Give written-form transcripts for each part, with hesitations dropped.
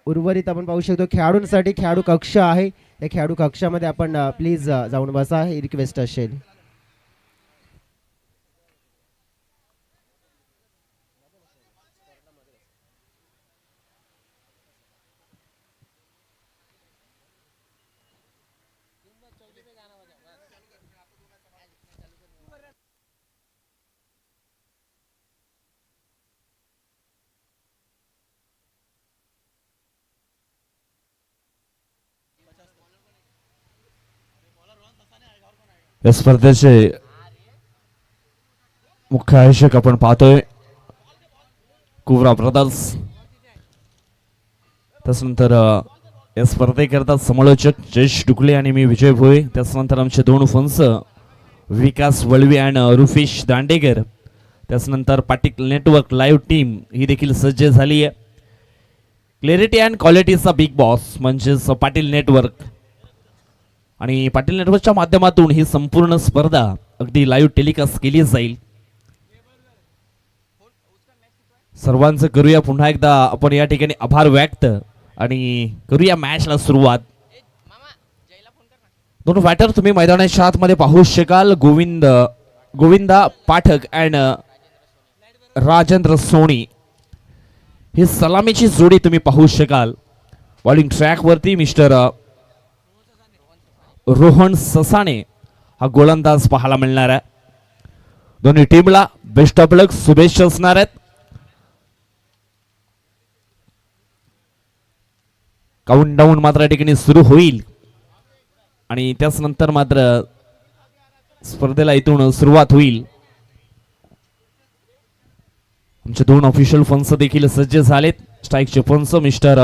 उर्वरित आपण पाहू शकतो खेळाडूंसाठी खेळाडू कक्ष आहे. त्या खेळाडू कक्षामध्ये आपण प्लीज जाऊन बसा, ही रिक्वेस्ट असेल. या स्पर्धेचे मुख्य आयोजक आपण पाहतोय कुवरा ब्रदर्स. त्यानंतर या स्पर्धेकरता समालोचक जयेश डुकले आणि मी विजय भोये. त्यानंतर आमचे दोन फंस विकास वळवी आणि रुफेश दांडेकर. त्यानंतर पाटील नेटवर्क लाईव्ह टीम ही देखील सज्ज झाली आहे. क्लॅरिटी अँड क्वालिटीचा बिग बॉस म्हणजेच पाटील नेटवर्क आणि पाटील नेटवर्कच्या माध्यमातून ही संपूर्ण स्पर्धा अगदी लाईव्ह टेलिकास्ट केली जाईल. सर्वांचं करूया पुन्हा एकदा आपण या ठिकाणी आभार व्यक्त आणि करूया मॅचला सुरुवात. दोन फॅटर तुम्ही मैदानाच्या आतमध्ये पाहू शकाल. गोविंदा पाठक अँड राजेंद्र सोनी ही सलामीची जोडी तुम्ही पाहू शकाल. बॉलिंग ट्रॅक वरती मिस्टर रोहन ससाणे हा गोलंदाज पाहायला मिळणार आहे. दोन्ही टीमला बेस्ट ऑफ लक शुभेच्छा असणार आहेत. काउंटडाऊन मात्र या ठिकाणी सुरू होईल आणि त्याच नंतर मात्र स्पर्धेला इथून सुरुवात होईल. आमचे दोन ऑफिशियल फंस देखील सज्ज झालेत. स्ट्राईकचे fans mister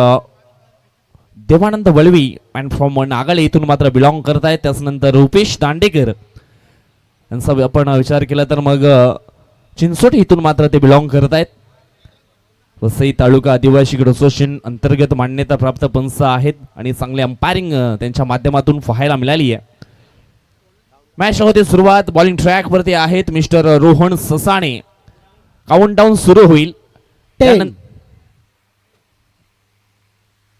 Devanand Valvi and from Nagale इथून मात्र बिलॉंग करत आहेत. त्यानंतर रुपेश दांडेकर यांचा आपण विचार केला तर मग चिंचोटी इथून मात्र ते बिलॉंग करत आहेत. वसई तालुका आदिवासी असोसिएशन अंतर्गत मान्यता प्राप्त पंच आहेत आणि चांगले अंपायरिंग त्यांच्या माध्यमातून पाहायला मिळाली आहे. मॅच होते सुरुवात. बॉलिंग ट्रॅक वरती आहेत मिस्टर रोहन ससाणे. काउंटडाऊन सुरू होईल. 10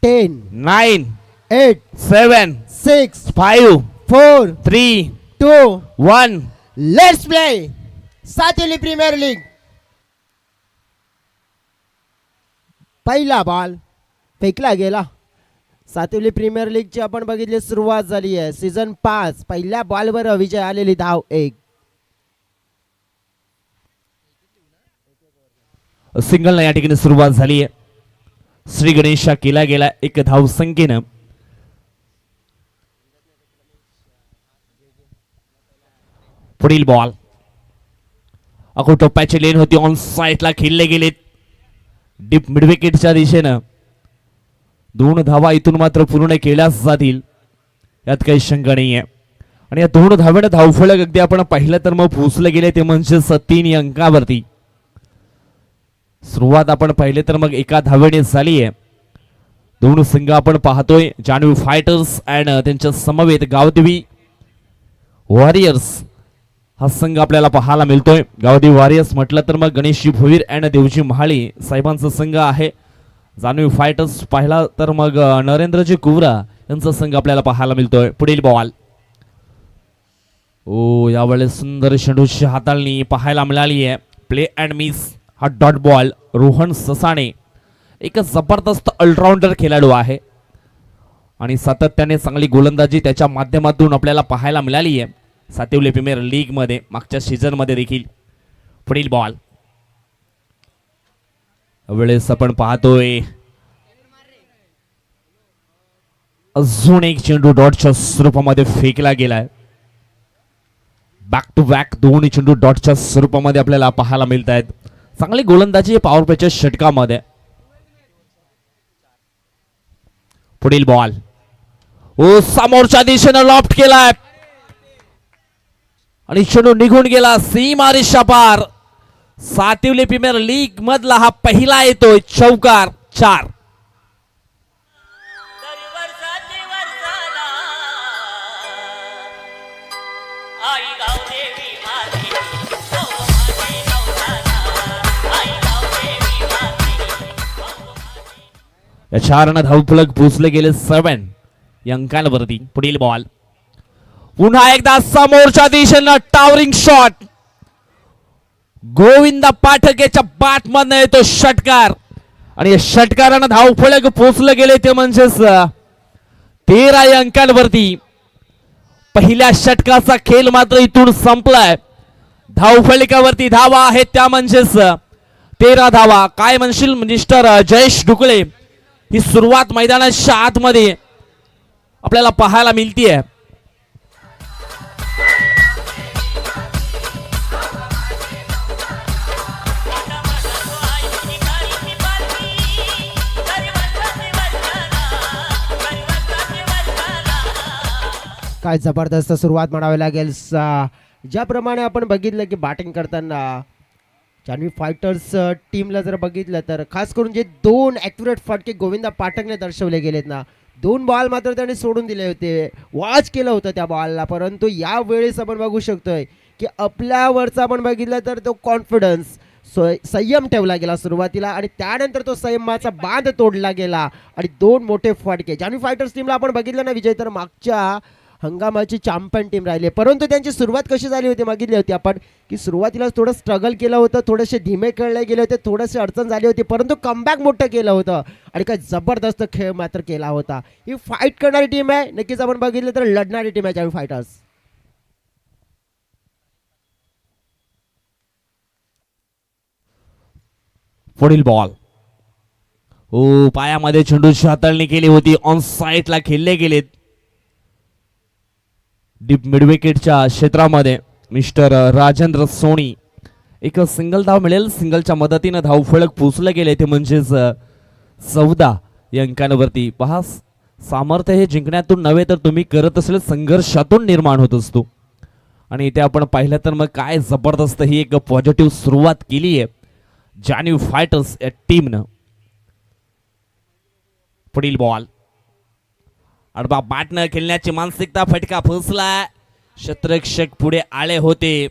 9 8 7 6 5 4 3 2 1 लेट्स प्ले. सातेली प्रीमियर लीग पहिला बॉल फेकला गेला. सातेली प्रीमियर लीगची आपण बघितली सुरुवात झाली आहे. सीझन 5 पहिल्या बॉलवर विजय आलेली धाव 1. सिंगल या ठिकाणी सुरुवात झाली आहे. श्री गणेश केला गेला 1 धाव संख्येनं. पुढील बॉल अको टप्प्याची लेन होती. ऑन साईडला खेळले गेलेत डीप मिडविकेटच्या दिशेनं. 2 धावा इथून मात्र पूर्ण केल्याच जातील यात काही शंका नाही आहे. आणि या 2 धावेनं धावफलक अगदी आपण पाहिलं तर मग पोहोचले गेले ते म्हणजे 3 अंकावरती. सुरुवात आपण पाहिले तर मग 1 धावेने झाली आहे. 2 संघ आपण पाहतोय. जान्हवी फायटर्स अँड त्यांच्या समवेत गावदेवी वॉरियर्स हा संघ आपल्याला पाहायला मिळतोय. गावदेवी वॉरियर्स म्हटलं तर मग गणेशजी भोईर अँड देवजी महाळी साहेबांचा संघ आहे. जान्हवी फायटर्स पाहिला तर मग नरेंद्रजी कुवरा यांचा संघ आपल्याला पाहायला मिळतोय. पुढील बॉल यावेळेस सुंदर शेंडूची हाताळणी पाहायला मिळाली आहे. प्ले अँड मिस हा डॉट बॉल. रोहन ससाणे एक जबरदस्त ऑलराऊंडर खेळाडू आहे आणि सातत्याने चांगली गोलंदाजी त्याच्या माध्यमातून आपल्याला पाहायला मिळाली आहे सातिवली प्रीमियर लीग मध्ये मागच्या सीझन मध्ये देखील. पुढील बॉल वेळेस आपण पाहतोय अजून एक चेंडू डॉटच्या स्वरूपामध्ये फेकला गेलाय. बॅक टू बॅक 2 चेंडू डॉटच्या स्वरूपामध्ये आपल्याला पाहायला मिळत आहेत. चांगली गोलंदाजी पॉवर प्लेच्या षटकामध्ये. पुढील बॉल समोरच्या दिशेनं लॉफ्ट केलाय आणि चेंडू निघून गेला सीमारेषा पार. सातिवली प्रीमियर लीग मधला हा पहिला येतोय चौकार. 4 या 4 धावफलक पोचले गेले 7 या अंकांवरती. पुढील बॉल पुन्हा एकदा समोरच्या दिशेनं टावरिंग शॉट. गोविंद पाठक याच्या बॅट मधनं येतो षटकार आणि या षटकारानं धावफलक पोचले गेले ते म्हणजेच 13 या अंकांवरती. पहिल्या षटकाचा खेळ मात्र इथून संपलाय. धावफलकावरती धावा आहेत त्या म्हणजेच 13 धावा. काय म्हणशील मिस्टर जयेश ढुकळे, ही सुरुवात मैदानाच्या आतमध्ये आपल्याला पाहायला मिळतीये. काय जबरदस्त सुरुवात म्हणावी लागेल. ज्याप्रमाणे आपण बघितलं की बॅटिंग करताना जान्हवी फायटर्स टीमला जर बघितलं तर खास करून जे 2 ॲक्युरेट फटके गोविंदा पाठकने दर्शवले गेलेत ना, 2 बॉल मात्र त्याने सोडून दिले होते, वॉच केलं होतं त्या बॉलला. परंतु यावेळेस आपण बघू शकतोय की आपल्यावरचा आपण बघितलं तर तो कॉन्फिडन्स, संयम ठेवला गेला सुरुवातीला आणि त्यानंतर तो संयमाचा बांध तोडला गेला आणि 2 मोठे फटके. जान्हवी फायटर्स टीमला आपण बघितलं ना विजय, तर मागच्या हंगामाची चॅम्पियन टीम राहिली. परंतु त्यांची सुरुवात कशी झाली होती बघितली होती आपण की सुरुवातीला थोडं स्ट्रगल केलं होतं, थोडेसे धीमे खेळले गेले होते, थोडेसे अडचण झाली होती, परंतु कमबॅक मोठं केलं होतं आणि काय जबरदस्त खेळ मात्र केला होता. ही फाईट करणारी टीम आहे, नक्कीच आपण बघितलं तर लढणारी टीम आहे जान्हवी फायटर्स. पुढील बॉल पायामध्ये चेंडूची हाताळणी केली होती, ऑन साईडला खेळले गेलेत. डीप मिडविकेटच्या क्षेत्रामध्ये मिस्टर राजेंद्र सोनी. एक सिंगल धाव मिळेल, सिंगलच्या मदतीनं धावफलक पोचले गेले ते म्हणजेच 14 या अंकांवरती. पहा, सामर्थ्य हे जिंकण्यातून नव्हे तर तुम्ही करत असलेल्या संघर्षातून निर्माण होत असतो आणि इथे आपण पाहिलं तर मग काय जबरदस्त ही एक पॉझिटिव्ह सुरुवात केली आहे जान्हवी फायटर्स या टीमनं. पुढील बॉल अडबा बॅटनं खेळण्याची मानसिकता, फटका फसला. क्षेत्ररक्षक पुढे आले होते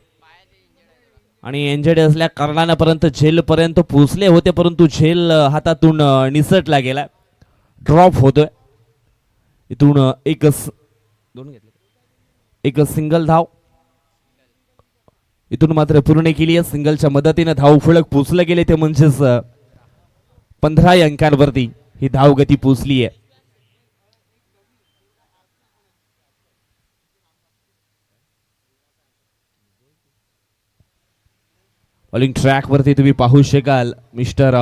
आणि इंजर्ड असल्या कारणापर्यंत झेल पर्यंत पोहोचले होते, परंतु झेल हातातून निसटला गेला. ड्रॉप होतोय. इथून एक सिंगल धाव इथून मात्र पूर्ण केली आहे. सिंगलच्या मदतीने धावफलक पोचले गेले ते म्हणजेच 15 अंकांवरती ही धाव गती पोचली आहे. बॉलिंग ट्रॅक वरती तुम्ही पाहू शकाल मिस्टर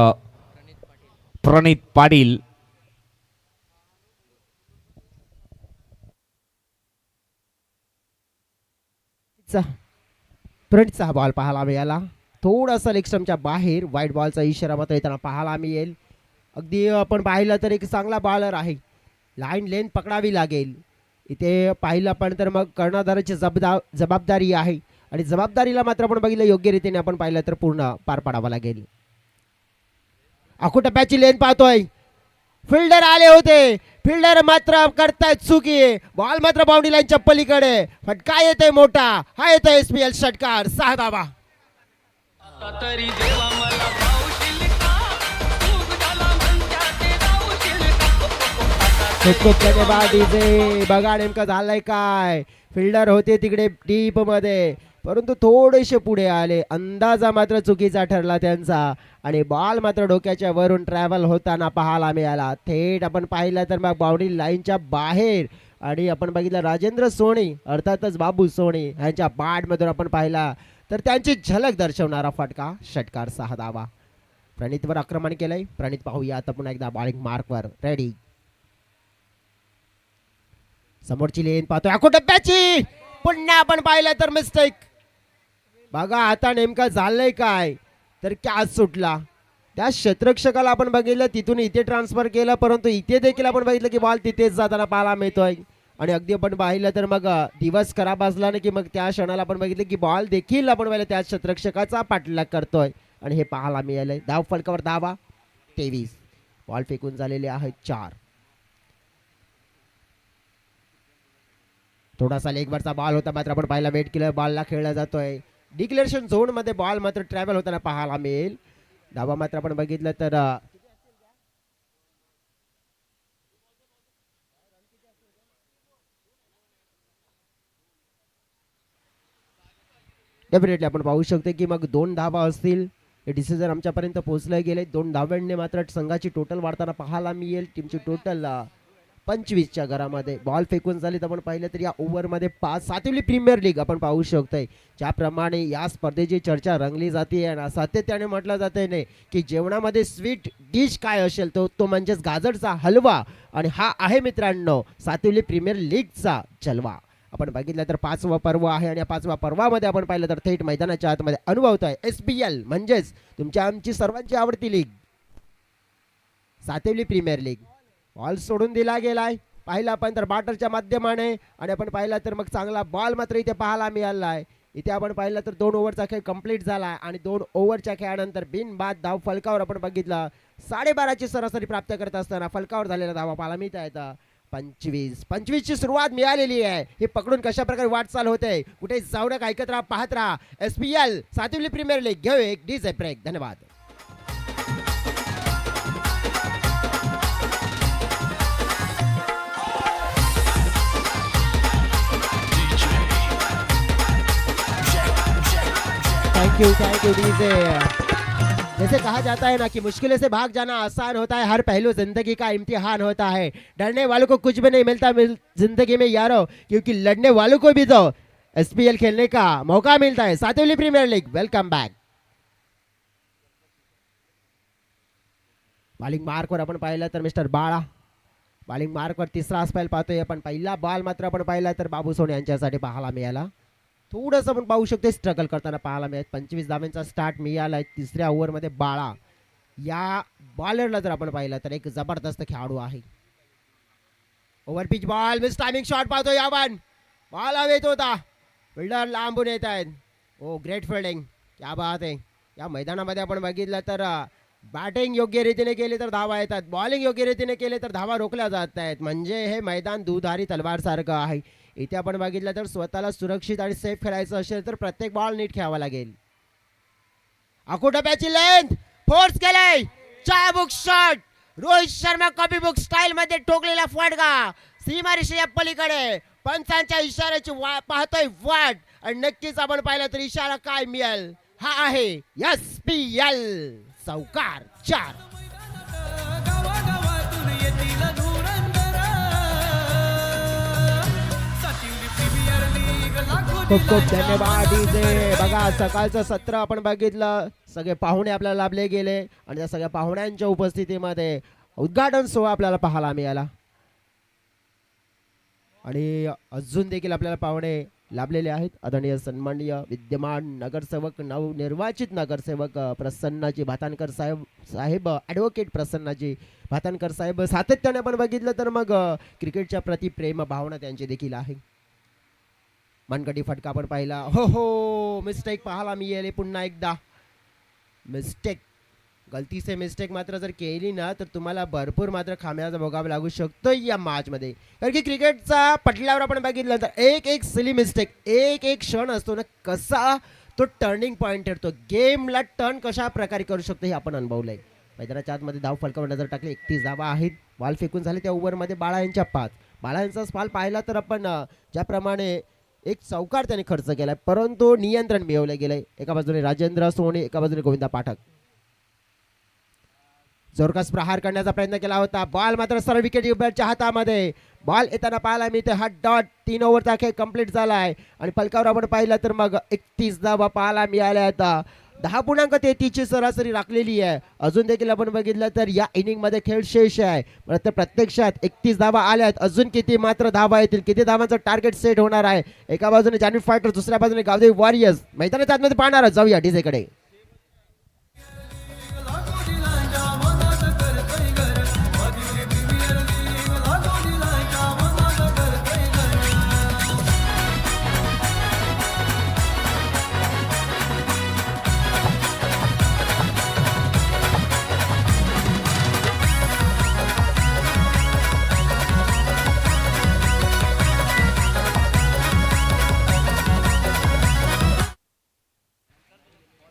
प्रणित पाटील. प्रणितचा बॉल पाहायला मिळाला, थोडासा लेग स्टंपच्या बाहेर. वाईट बॉलचा इशारा मात्र येताना पाहायला मिळेल. अगदी आपण पाहिलं तर एक चांगला बॉलर आहे, लाईन लेंथ पकडावी लागेल. इथे पाहिलं आपण तर मग कर्णधाराची जबाबदारी आहे आणि जबाबदारीला मात्र आपण बघितलं योग्य रीतीने आपण पाहिलं तर पूर्ण पार पाडावं लागेल. आखूटप्प्याची लेन पाहतोय, फिल्डर आले होते, फिल्डर मात्र करतायत चुकी. बॉल मात्र बाउंड्री लाईनच्या पलीकडे, फटका येतोय मोठा. हा येतोय SPL षटकार, 6 धावा. बघा नेमकं झालंय काय. फिल्डर होते तिकडे डीप मध्ये, परंतु थोडेसे पुढे आले. अंदाजा मात्र चुकीचा ठरला त्यांचा आणि बॉल मात्र डोक्याच्या वरून ट्रॅव्हल होताना पाहायला मिळाला. थेट आपण पाहिलं तर मग बाउंड्री लाईनच्या बाहेर आणि आपण बघितलं राजेंद्र सोनी अर्थातच बाबू सोनी यांच्या बॅटमधून आपण पाहिला तर त्यांची झलक दर्शवणारा फटका, षटकार, 6 धावा. प्रणितवर आक्रमण केलंय. प्रणित पाहूया आता पुन्हा एकदा बॉलिंग मार्कवर रेडी. समोरची लेन पाहतोय, आखूटप्प्याची पुन्हा आपण पाहिलं तर मिस्टेक. बघा आता नेमका झालंय काय तर कॅच सुटला. त्या क्षेत्ररक्षकाला आपण बघितलं तिथून इथे ट्रान्सफर केलं, परंतु इथे देखील आपण बघितलं की बॉल तिथेच जाताना पाहायला मिळतोय आणि अगदी आपण पाहिलं तर मग दिवस खराब असला ना की मग त्या क्षणाला आपण बघितलं की बॉल देखील आपण पाहिलं त्या क्षेत्ररक्षकाचा पाठलाग करतोय आणि हे पाहायला मिळालंय. धाव फलकावर धावा 23. बॉल फेकून झालेले आहेत 4. थोडासा लेगवरचा बॉल होता मात्र आपण पाहिला वेट केलं, बॉलला खेळला जातोय. डिक्लेरेशन झोन मध्ये बॉल मात्र ट्रॅव्हल होताना पाहायला मिळेल. धावा मात्र आपण बघितलं तर डेफिनेटली आपण पाहू शकतो की मग 2 धावा असतील. हे डिसिजन आमच्यापर्यंत पोहोचले गेले. 2 धाव्यांनी मात्र संघाची टोटल वाढताना पाहायला मिळेल. टीमची टोटल 25च्या घरामध्ये बॉल फेकून झाली तर आपण पाहिलं तर या ओव्हरमध्ये 5 प्रीमियर लीग आपण पाहू शकतोय. ज्याप्रमाणे या स्पर्धेची चर्चा रंगली जाते आणि सातत्याने म्हटलं जाते नाही की जेवणामध्ये स्वीट डिश काय असेल तो म्हणजेच गाजरचा हलवा. आणि हा आहे मित्रांनो 7वी प्रीमियर लीगचा जलवा. आपण बघितलं तर 5वा पर्व आहे आणि या 5व्या पर्वामध्ये आपण पाहिलं तर थेट मैदानाच्या आतमध्ये अनुभवतोय SPL म्हणजेच तुमच्या आमची सर्वांची आवडती लीग 7वी प्रीमियर लीग. बॉल सोडून दिला गेलाय पाहिला आपण तर बॅटरच्या माध्यमाने आणि आपण पाहिला तर मग चांगला बॉल मात्र इथे पाहायला मिळाला आहे. इथे आपण पाहिलं तर 2 ओव्हरचा खेळ कंप्लीट झाला आणि 2 ओव्हरच्या खेळानंतर बिनबाद धाव फलकावर आपण बघितलं 12.5ची सरासरी प्राप्त करत असताना फलकावर झालेला धावा पाहायला मिळत आहेत 25ची सुरुवात मिळालेली आहे. हे पकडून कशा प्रकारे वाटचाल होते कुठे जाऊ नका ऐकत राहा पाहत राहा SPL 7वी प्रीमियर लीग. घेऊ एक डीजे ब्रेक. धन्यवाद. Thank you DJ. जैसे कहा जाता है ना कि मुश्किलों से भाग जाना आसान होता है, हर पहलू जिंदगी का इम्तिहान होता है. डरने वालों को कुछ भी नहीं मिलता जिंदगी में यारो, क्योंकि लड़ने वालों को भी तो SPL खेलने का मौका मिलता है. 7वी premier league welcome back. Bowling मार्कवर आपण पाहिलं तर मिस्टर बाळा बॉलिंग मार्कवर तिसरा स्पेल पाहतोय आपण. पहिला बॉल मात्र आपण पाहिला तर बाबू सोन यांच्यासाठी पाहायला मिळाला. थोडंसं आपण पाहू शकतो स्ट्रगल करताना पाहायला मिळत. 25 धावांचा स्टार्ट मिळाला आहे. तिसऱ्या ओव्हरमध्ये बाळा या बॉलरला जर आपण पाहिलं तर एक जबरदस्त खेळाडू आहे. Over pitch ball miss timing shot पाहतो यावन. बॉल हवेत होता फिल्डर लांबून येत आहेत. ओ ग्रेट फिल्डिंग क्या बात आहे. या मैदानामध्ये आपण बघितलं तर बॅटिंग योग्य रीतीने केली तर धावा येतात, बॉलिंग योग्य रीतीने केले तर धावा रोखल्या जात आहेत. म्हणजे हे मैदान दुधारी तलवार सारखं आहे. इथे आपण बघितलं तर स्वतःला सुरक्षित आणि सेफ खेळायचं असेल तर प्रत्येक बॉल नीट खेळावा लागेल. आकुटप्याची लेंथ फोर्स केलाय चाबुक shot. Rohit Sharma copy book style मध्ये ठोकलेला फटका सीमारेषेच्या पलीकडे पंचांच्या इशाऱ्याची पाहतोय वाट. आणि नक्कीच आपण पाहिलं तर इशारा काय मिळेल हा आहे SPL चौकार 4. खूप खूप धन्यवाद डीजे. बघा सकाळचं सत्र आपण बघितलं, सगळे पाहुणे आपल्याला लाभले गेले आणि त्या सगळ्या पाहुण्यांच्या उपस्थितीमध्ये उद्घाटन सोहळा आपल्याला पाहायला मिळाला. आणि अजून देखील आपल्याला पाहुणे लाभलेले आहेत. आदरणीय सन्माननीय विद्यमान नगरसेवक नवनिर्वाचित नगरसेवक प्रसन्नाजी भातानकर साहेब ॲडव्होकेट प्रसन्नाजी भातानकर साहेब. सातत्याने आपण बघितलं तर मग क्रिकेटच्या प्रति प्रेम भावना त्यांची देखील आहे. मनगटी फटका आपण पाहिला. हो मिस्टेक पाहायला मिळाली पुन्हा एकदा. मिस्टेक गलती से मिस्टेक मात्र जर केली ना तर तुम्हाला भरपूर मात्र खाम्याचा भोगावा लागू शकतो या मॅचमध्ये. कारण की क्रिकेटचा पटल्यावर आपण बघितलं तर एक सिली मिस्टेक एक क्षण असतो ना कसा तो टर्निंग पॉईंट ठरतो. गेमला टर्न कशा प्रकारे करू शकतो हे आपण अनुभवलंय. मैदानाच्या आतमध्ये धाव फलकावर नजर टाकली 31 धावा आहेत. बॉल फेकून झाले त्या ओव्हरमध्ये बाळा यांच्या 5. बाळा यांचा स्पाल पाहिला तर आपण ज्याप्रमाणे एक चौकार त्याने खर्च केलाय परंतु नियंत्रण मिळवलं गेलंय. एका बाजूने राजेंद्र सोनी एका बाजूने गोविंदा पाठक. जोरकस प्रहार करण्याचा प्रयत्न केला होता. बॉल मात्र सरळ विकेट बॅटच्या हातामध्ये. बॉल येताना पाहायला मिळते हा डॉट. 3 ओव्हरचा खेळ कंप्लीट झालाय आणि फलकावर आपण पाहिलं तर मग 31 धावा पाहायला मिळाल्या आता. 10.33ची सरासरी राखलेली आहे. अजून देखील आपण बघितलं तर या इनिंग मध्ये खेळ शेष आहे. तर प्रत्यक्षात 31 धावा आल्यात. अजून किती मात्र धावा येतील, किती धावांचं टार्गेट सेट होणार आहे. एका बाजूने जान्हवी फायटर दुसऱ्या बाजूने गावदेवी वॉरियर्स. मैदानाच्या आतमध्ये पाहणार जाऊया डीजेकडे.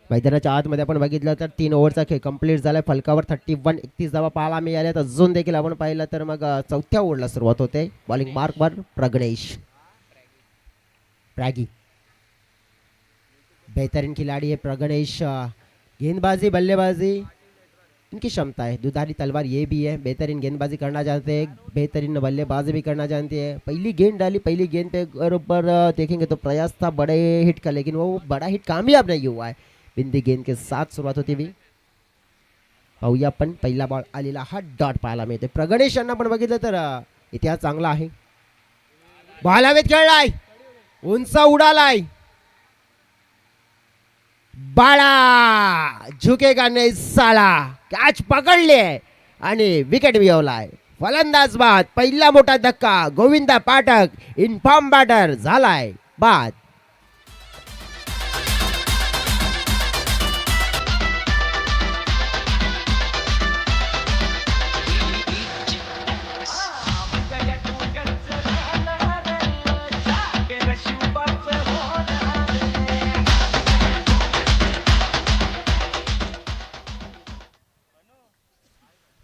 मैदानाच्या आतमध्ये आपण बघितलं तर 3 ओव्हरचा खेळ कंप्लीट झालाय. फलकावर 31 धावा पाहायला मिळाल्यात. अजून देखील आपण पाहिलं तर मग चौथ्या ओव्हरला सुरुवात होते. बॉलिंग मार्कवर प्रग्नेश प्रॅगी. बेहतरीन खिलाड़ी है प्रगणेश। गेंदबाजी बल्लेबाजी इनकी क्षमता है, दुधारी तलवार ये भी है। बेहतरीन गेंदबाजी करना जानते हैं, बेहतरीन बल्लेबाजी भी करना जानते हैं। पहली गेंद डाली, पहली गेंद पे बराबर देखेंगे तो प्रयास था बड़े हिट का, लेकिन वो बड़ा हिट कामयाब नहीं हुआ है। बिंदी गेंद के साथ सुरुवात होती हुई पाहूया आपण। पहिला बॉल आलेला हा डॉट पाहायला मिळते। प्रगणेश यांना पण बघितलं तर इतिहास चांगला आहे। बॉल हवेत खेळलाय, उंच उडालाय, बाळा झुकेगा नाही साला, कॅच पकडले आणि विकेट मिळवलाय। फलंदाज बाद, पहिला मोठा धक्का। गोविंदा पाठक इन्फॉर्म बॅटर झालाय बाद।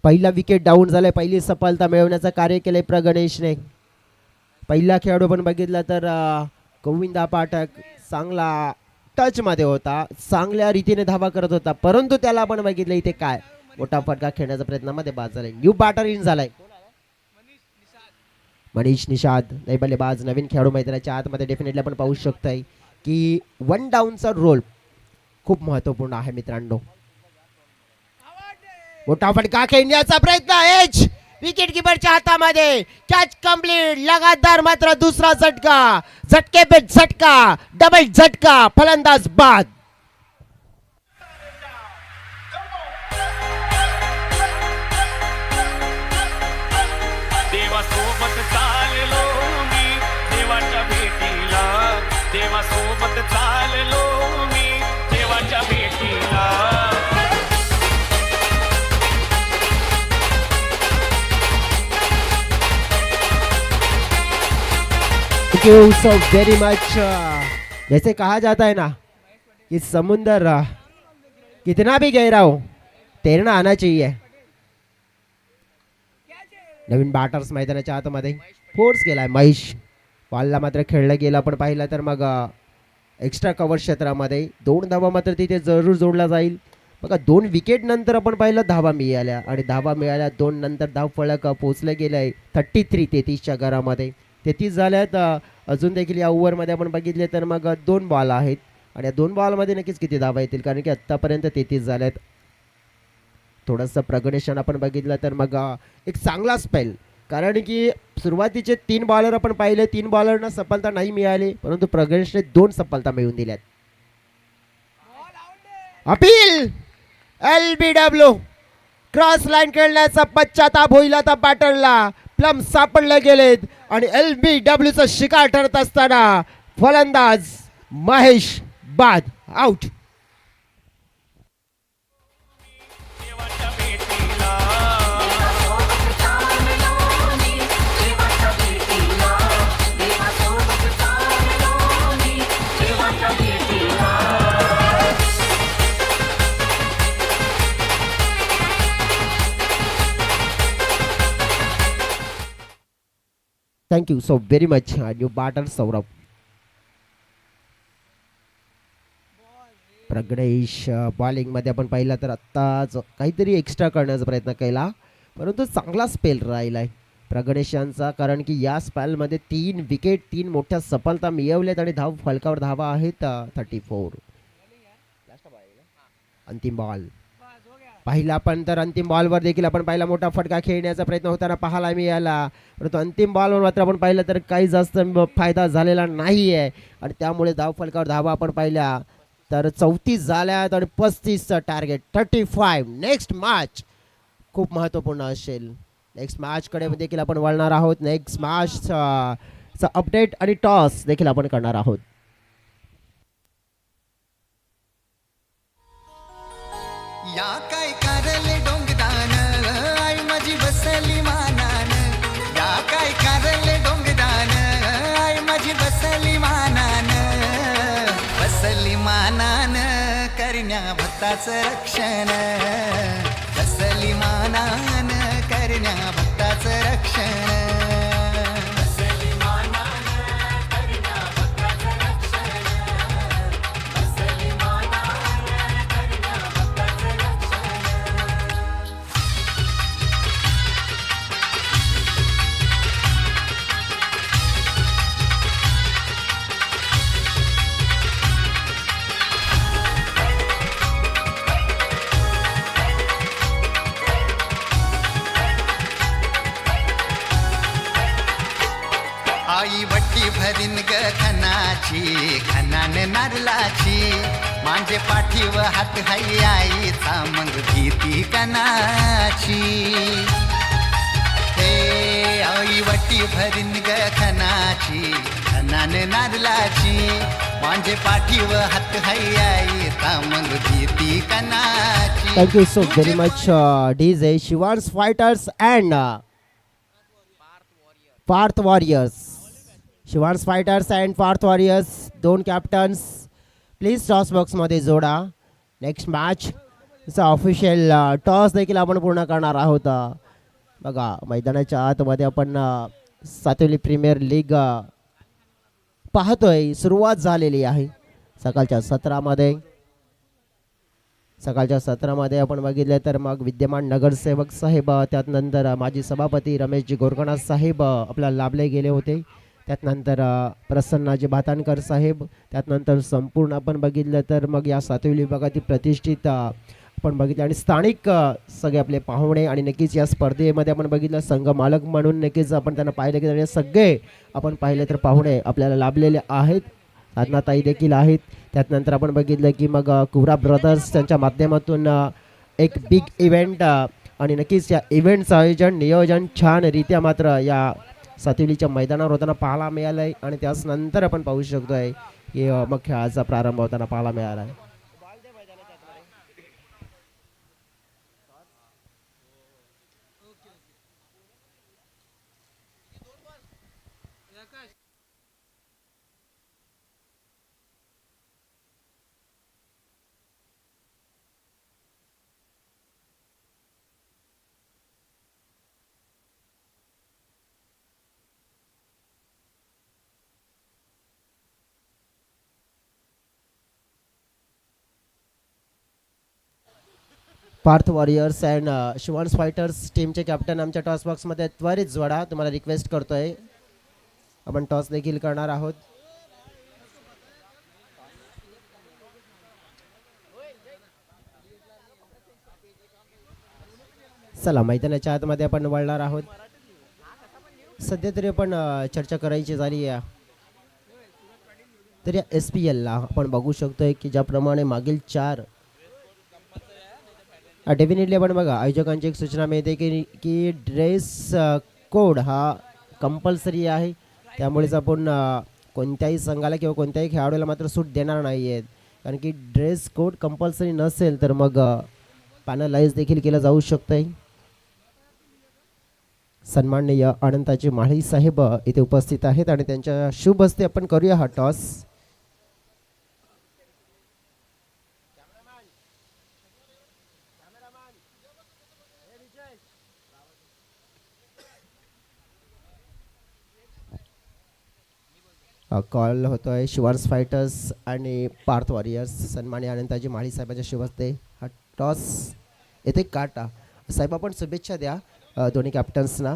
पहिला विकेट डाऊन झालाय, पहिली सफलता मिळवण्याचं कार्य केलंय प्रगणेशने। पहिला खेळाडू पण बघितला तर गोविंदा पाठक चांगला टच मध्ये होता, चांगल्या रीतीने धावा करत होता, परंतु त्याला आपण बघितलं इथे काय मोठा फटका खेळण्याच्या प्रयत्नामध्ये बाद झालाय। न्यू बॅटर इन झालाय मनीष निषाद, नाही बल्लेबाज नवीन खेळाडू मैदानाच्या आतमध्ये। डेफिनेटली आपण पाहू शकतोय की वन डाऊनचा रोल खूप महत्वपूर्ण आहे मित्रांनो। मोठा फटका खेळण्याचा प्रयत्न, एज विकेट कीपरच्या हातामध्ये, कॅच कंप्लीट। लगातार मात्र दुसरा झटका, झटके पे झटका, डबल झटका, फलंदाज बाद। देवासोबत चाललो मी देवाच्या भेटीला, देवासोबत चाललो मी देवाच्या भेटीला। Thank you so very much। जैसे कहा जाता है ना कि समुंदर कितना भी गहरा हो तैरना आना चाहिए। नवीन बॅटर्स मैदानाच्या आतमध्ये फोर्स केलाय महेश, बॉलला मात्र खेळलं गेलं। आपण पाहिलं तर मग एक्स्ट्रा कव्हर क्षेत्रामध्ये 2 धावा मात्र तिथे जरूर जोडला जाईल। बघा 2 विकेट नंतर आपण पाहिलं धावा मिळाल्या, आणि धावा मिळाल्या 2 नंतर धाव फलक पोहोचलं गेलंय 33-33च्या घरामध्ये। 33 झाल्यात। अजून देखील या ओव्हरमध्ये आपण बघितले तर मग 2 बॉल आहेत, आणि या 2 बॉलमध्ये नक्कीच किती धावा येतील, कारण की आत्तापर्यंत 33 झाल्यात। थोडंसं प्रगणेशन आपण बघितलं तर मग एक चांगला स्पेल, कारण की सुरुवातीचे 3 बॉलर आपण पाहिले, 3 बॉलरना सफलता नाही मिळाली, परंतु प्रगणेशने 2 सफलता मिळवून दिल्यात। अपील LBW क्रॉस लाईन खेळण्याचा पश्चाताप होईल आता बॅटरला। प्लम सापडले गेलेत आणि LBW चा शिकार ठरत असताना फलंदाज महेश बाद, out. Thank you so very much new batter Saurabh. Pragnesh बॉलिंगमध्ये आपण पाहिलं तर आत्ताच काहीतरी एक्स्ट्रा करण्याचा प्रयत्न केला, परंतु चांगला स्पेल राहिलाय प्रगणेश यांचा, कारण की या स्पेलमध्ये 3 विकेट 3 मोठ्या सफलता मिळवल्यात, आणि धाव फलकावर धावा आहेत 34। अंतिम बॉल पहिला पण तर अंतिम बॉलवर देखील आपण पाहिला मोठा फटका खेळण्याचा प्रयत्न होताना पाहायला मिळाला, परंतु अंतिम बॉलवर मात्र आपण पाहिलं तर काही जास्त फायदा झालेला नाही आहे, आणि त्यामुळे धाव फलकावर धावा आपण पाहिल्या तर 34 झाल्यात, आणि 35चं टार्गेट 35। नेक्स्ट मॅच खूप महत्त्वपूर्ण असेल। नेक्स्ट मॅचकडे देखील आपण वळणार आहोत। नेक्स्ट मॅचचा अपडेट आणि टॉस देखील आपण करणार आहोत। या काय कारले डोंगदान आई माझी बसली मानान, या काय कारले डोंगदान आई माझी बसली मानान करण्या भक्ताचं रक्षण, बसली मानान करण्या भक्ताचं रक्षण। बसली आई वट्टी भरीन ग खनाची खनान नारलाची मांजे पाठीव हात हाई आईचा मग भीती कनाची हे आई वट्टी भरीन ग खनाची खनान नारलाची मांजे पाठीव हात हाई आईचा मग भीती कनाची. Thank you so very much DJ Shivansh fighters and Parth warriors. Shivansh fighters and Parth warriors दोन कॅप्टन्स प्लीज टॉस बॉक्समध्ये जोडा. नेक्स्ट मॅचचा ऑफिशियल टॉस देखील आपण पूर्ण करणार आहोत. बघा मैदानाच्या आतमध्ये आपण सातवली प्रीमियर लीग पाहतोय. सुरुवात झालेली आहे सकाळच्या सत्रामध्ये आपण बघितले तर मग विद्यमान नगरसेवक साहेब, त्यानंतर माजी सभापती रमेशजी गोरगणा साहेब आपल्याला लाभले गेले होते. त्यानंतर प्रसन्नाजी भातानकर साहेब, त्यानंतर संपूर्ण आपण बघितलं तर मग या सातवी विभागातील प्रतिष्ठित आपण बघितलं आणि स्थानिक सगळे आपले पाहुणे आणि नक्कीच या स्पर्धेमध्ये आपण बघितलं संघ मालक म्हणून नक्कीच आपण त्यांना पाहिले की सगळे आपण पाहिले तर पाहुणे आपल्याला लाभलेले आहेत. साधनाताई देखील आहेत. त्यानंतर आपण बघितलं की मग कुवरा ब्रदर्स त्यांच्या माध्यमातून एक बिग इव्हेंट आणि नक्कीच या इव्हेंटचं नियोजन छानरित्या मात्र या सातवीच्या मैदानावर होताना पाहायला मिळालं आहे आणि त्यानंतर आपण पाहू शकतोय की मग खेळाचा प्रारंभ होताना पाहायला मिळाला आहे. Parth Warriors and Shivansh Fighters टीमचे कॅप्टन आमच्या टॉस बॉक्समध्ये त्वरित जोडा. तुम्हाला रिक्वेस्ट करतोय. आपण टॉस देखील करणार आहोत. चला मैदानाच्या आतमध्ये आपण वळणार आहोत. सध्या तरी आपण चर्चा करायची झाली आहे तर या SPLला आपण बघू शकतोय की ज्याप्रमाणे मागील 4 डेफिनेटली आपण बघा आयोजकांची एक सूचना मिळते की ड्रेस कोड हा कंपल्सरी आहे. त्यामुळेच आपण कोणत्याही संघाला किंवा कोणत्याही खेळाडूला मात्र सूट देणार नाही आहेत. कारण की ड्रेस कोड कंपल्सरी नसेल तर मग पॅनलाइज देखील केलं जाऊ शकतं. सन्माननीय अनंताजी माळी साहेब इथे उपस्थित आहेत आणि त्यांच्या शुभ हस्ते आपण करूया हा टॉस. कॉल होतोय शिवांश फायटर्स आणि पार्थ वॉरियर्स. सन्माननीय अनंताजी माळी साहेबांच्या शुभ हस्ते हा टॉस येथे काटा. साहेब आपण शुभेच्छा द्या दोन्ही कॅप्टन्सना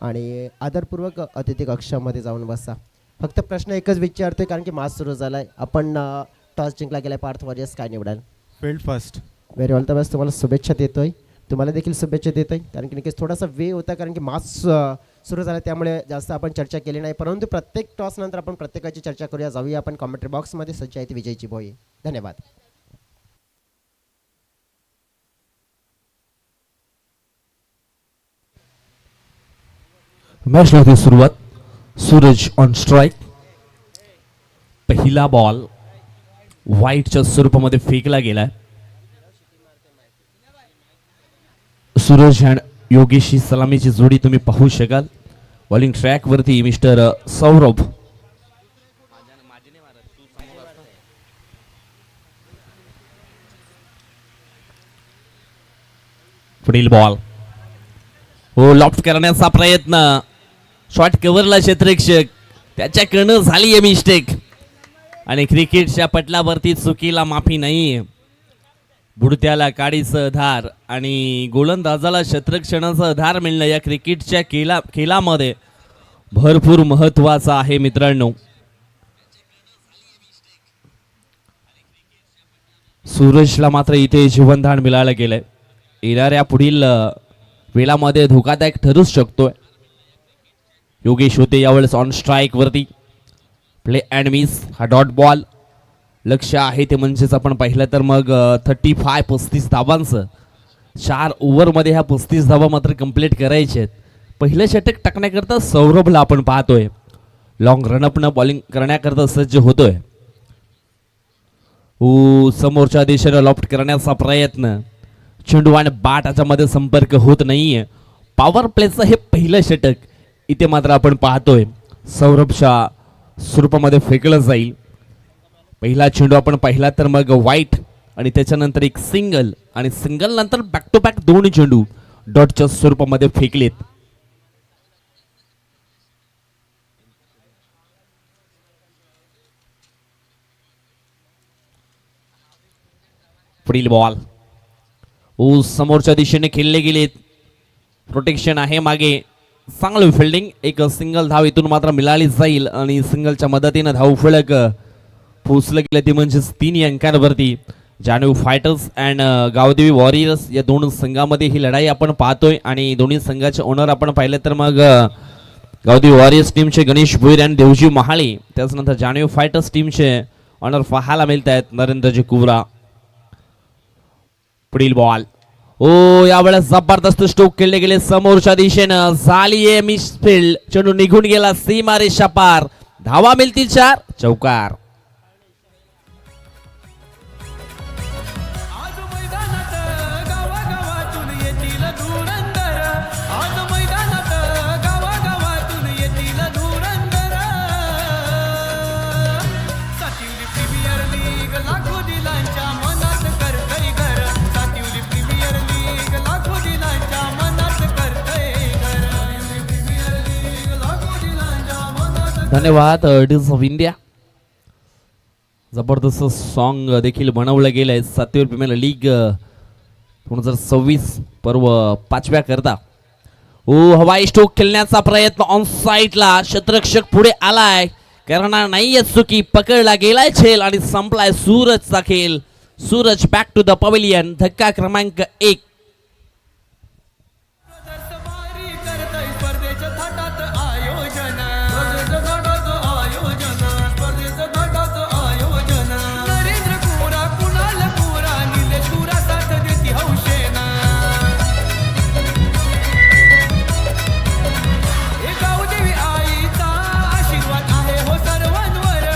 आणि आदरपूर्वक अतिथी कक्षामध्ये जाऊन बसा. फक्त प्रश्न एकच विचारतोय कारण की मॅच सुरू झालाय. आपण टॉस जिंकला गेलाय. पार्थ वॉरियर्स काय निवडाल? Field first. Very all the best. तुम्हाला शुभेच्छा देतोय. तुम्हाला देखील शुभेच्छा देतोय कारण की नक्कीच थोडासा वेळ होता कारण की मॅच सुरू झाला त्यामुळे जास्त आपण चर्चा केली नाही. परंतु प्रत्येक टॉस नंतर आपण प्रत्येकाची चर्चा करूया. जाऊया आपण कॉमेंट्री बॉक्समध्ये. सज्ज आहे विजयची भोई. धन्यवाद. मॅचला होती सुरुवात. Suraj on strike. पहिला बॉल व्हाईटच्या स्वरूपामध्ये फेकला गेलाय. सूरज अँड योगेशी सलामीची जोडी तुम्ही पाहू शकाल. बॉलिंग ट्रॅक वरती मिस्टर सौरभ. पुढील बॉल हो लॉफ्ट करण्याचा प्रयत्न. शॉट कव्हरला क्षेत्ररक्षक त्याच्याकडनं झाली आहे मिस्टेक आणि क्रिकेटच्या पटलावरती चुकीला माफी नाही. बुडत्याला काडीचं धार आणि गोलंदाजाला क्षेत्ररक्षणाचं धार मिळणं या क्रिकेटच्या खेळामध्ये भरपूर महत्वाचं आहे मित्रांनो. सूरजला मात्र इथे जीवनदान मिळालं गेलंय. येणाऱ्या पुढील वेळामध्ये धोकादायक ठरूच शकतोय. योगेश होते यावेळेस ऑन स्ट्राईक वरती. प्ले अँड मिस हा डॉट बॉल. लक्ष आहे ते म्हणजेच आपण पाहिलं तर मग 35 धावांचं 4 ओव्हरमध्ये ह्या 35 धावा मात्र कंप्लीट करायचे आहेत. पहिलं षटक टाकण्याकरता सौरभला आपण पाहतोय लॉंग रनअपनं बॉलिंग करण्याकरता सज्ज होतोय. समोरच्या दिशेने लॉफ्ट करण्याचा प्रयत्न. चेंडू आणि बॅट याच्यामध्ये संपर्क होत नाहीये. पॉवर प्लेचं हे पहिलं षटक इथे मात्र आपण पाहतोय सौरभच्या स्वरूपामध्ये फेकलं जाईल. पहिला चेंडू आपण पाहिला तर मग वाईट आणि त्याच्यानंतर एक सिंगल आणि सिंगल नंतर बॅक टू बॅक दोन चेंडू डॉटच्या स्वरूपामध्ये फेकलेत. पुढील बॉल समोरच्या दिशेने खेळले गेलेत. प्रोटेक्शन आहे मागे. चांगलं फिल्डिंग. एक सिंगल धाव इथून मात्र मिळाली जाईल आणि सिंगलच्या मदतीनं धाव फलक पोचलं गेलं ते म्हणजेच 3 अंकांवरती. जाणीव फायटर्स अँड गावदेवी वॉरियर्स या दोन संघामध्ये ही लढाई आपण पाहतोय आणि दोन्ही संघाचे ओनर आपण पाहिलं तर मग गावदेवी वॉरियर्स टीमचे गणेश भोईर आणि देवजी महाळे. त्याचनंतर जाणीव फायटर्स टीमचे ऑनर पाहायला मिळत आहेत नरेंद्रजी कुवरा. पुढील बॉल यावेळेस जबरदस्त स्ट्रोक खेळले गेले समोरच्या दिशेनं. झालीये मिसफील्ड. चेंडू निघून गेला सीमारेषा पार. धावा मिळतील 4. चौकार. आज मैदानात गावागावातून येतील धुरंदर. आज मैदानात गावागावातून येतील धुरंदर. सातिवली प्रीमियर लीग लाखो दिलांच्या मनात करतय घर. सातिवली प्रीमियर लीग लाखो दिलांच्या मनात करतय घर. प्रीमियर लीग लाखो दिलांच्या मनात. धन्यवाद डिस ऑफ इंडिया. जबरदस्त सॉन्ग देखील बनवलं गेलंय. सातवी प्रीमियर लीग 2026 पर्व 5व्या करता. हवाई स्ट्रोक खेळण्याचा प्रयत्न ऑन साईडला. क्षेत्ररक्षक पुढे आलाय. करणार नाहीये चुकी. पकडला गेलाय झेल आणि संपलाय सूरजचा खेळ. Suraj back to the pavilion. धक्का क्रमांक 1. वारी करतय स्पर्धेच्या थाटात आयोजन. स्पर्धेच्या थाटात आयोजन. स्पर्धेच्या थाटात आयोजन. नरेंद्र कुरा कुणाल कुरा निलेश कुरा साथ देती हौशेना. हे गावदेवी आईचा आशीर्वाद आहे हो सर्वांवर.